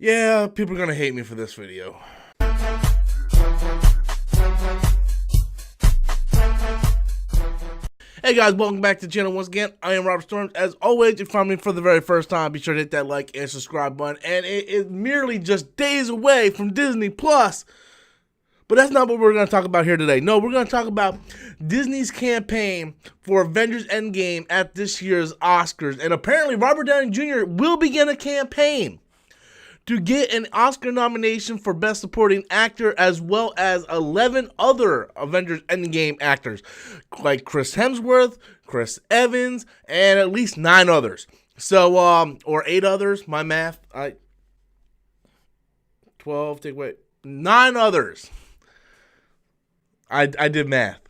Yeah, people are gonna hate me for this video. Hey guys, welcome back to the channel once again. I am Robert Storms. As always, if you find me for the very first time, be sure to hit that like and subscribe button. And it is merely just days away from Disney Plus. But that's not what we're going to talk about here today. No, we're going to talk about Disney's campaign for Avengers Endgame at this year's Oscars. And apparently Robert Downy Jr. will begin a campaign to get an Oscar nomination for Best Supporting Actor, as well as 11 other Avengers Endgame actors, like Chris Hemsworth, Chris Evans, and at least 9 others. So, or 8 others, my math, 12, take away, 9 others. I did math.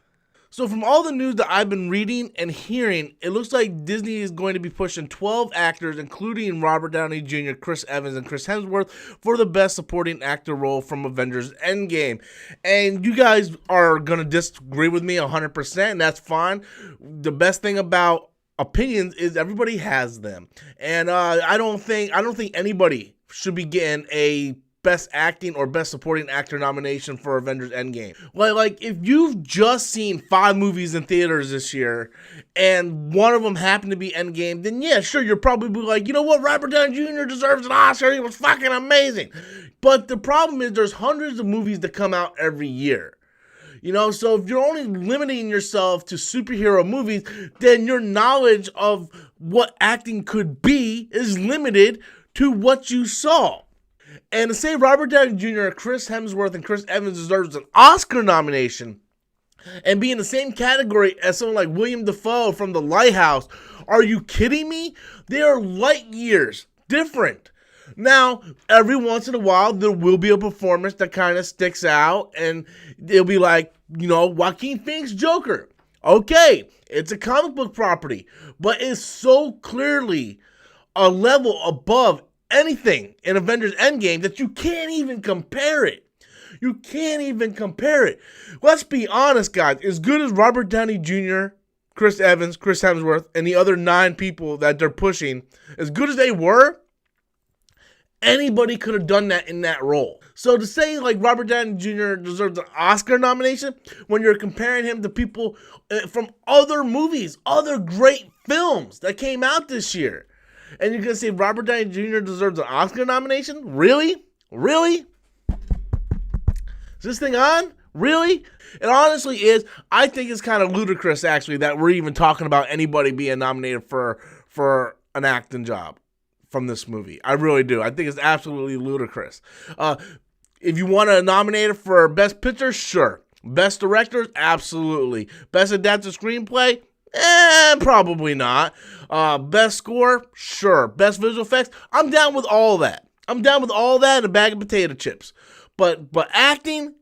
So from all the news that I've been reading and hearing, it looks like Disney is going to be pushing 12 actors, including Robert Downey Jr., Chris Evans, and Chris Hemsworth, for the Best Supporting Actor role from Avengers Endgame. And you guys are going to disagree with me 100%, and that's fine. The best thing about opinions is everybody has them. And I don't think anybody should be getting a Best Acting or Best Supporting Actor nomination for Avengers Endgame. Like if you've just seen 5 movies in theaters this year and one of them happened to be Endgame, then yeah, sure, you're probably like, you know what, Robert Downey Jr. deserves an Oscar. He was fucking amazing. But the problem is there's hundreds of movies that come out every year. You know, so if you're only limiting yourself to superhero movies, then your knowledge of what acting could be is limited to what you saw. And to say Robert Downey Jr., Chris Hemsworth, and Chris Evans deserves an Oscar nomination and be in the same category as someone like William Dafoe from The Lighthouse, are you kidding me? They are light years different. Now, every once in a while, there will be a performance that kind of sticks out, and it'll be like, you know, Joaquin Phoenix's Joker. Okay, it's a comic book property, but it's so clearly a level above anything in Avengers Endgame that you can't even compare it. You can't even compare it. Let's be honest, guys. As good as Robert Downey Jr., Chris Evans, Chris Hemsworth, and the other 9 people that they're pushing, as good as they were, anybody could have done that in that role. So to say like Robert Downey Jr. deserves an Oscar nomination when you're comparing him to people from other movies, other great films that came out this year, and you're going to say Robert Downey Jr. deserves an Oscar nomination? Really? Really? Is this thing on? Really? It honestly is. I think it's kind of ludicrous, actually, that we're even talking about anybody being nominated for an acting job from this movie. I really do. I think it's absolutely ludicrous. If you want to nominate it for Best Picture, sure. Best Director, absolutely. Best Adapted Screenplay? Probably not. Best score? Sure. Best visual effects? I'm down with all that. I'm down with all that and a bag of potato chips. But acting?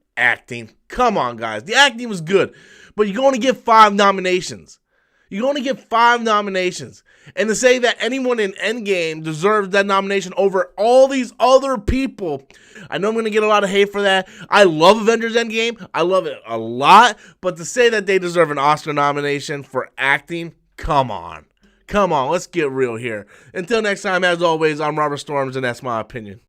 Come on, guys. The acting was good. But you're going to get 5 nominations. You're going to get 5 nominations. And to say that anyone in Endgame deserves that nomination over all these other people, I know I'm going to get a lot of hate for that. I love Avengers Endgame. I love it a lot. But to say that they deserve an Oscar nomination for acting, come on. Come on, let's get real here. Until next time, as always, I'm Robert Storms, and that's my opinion.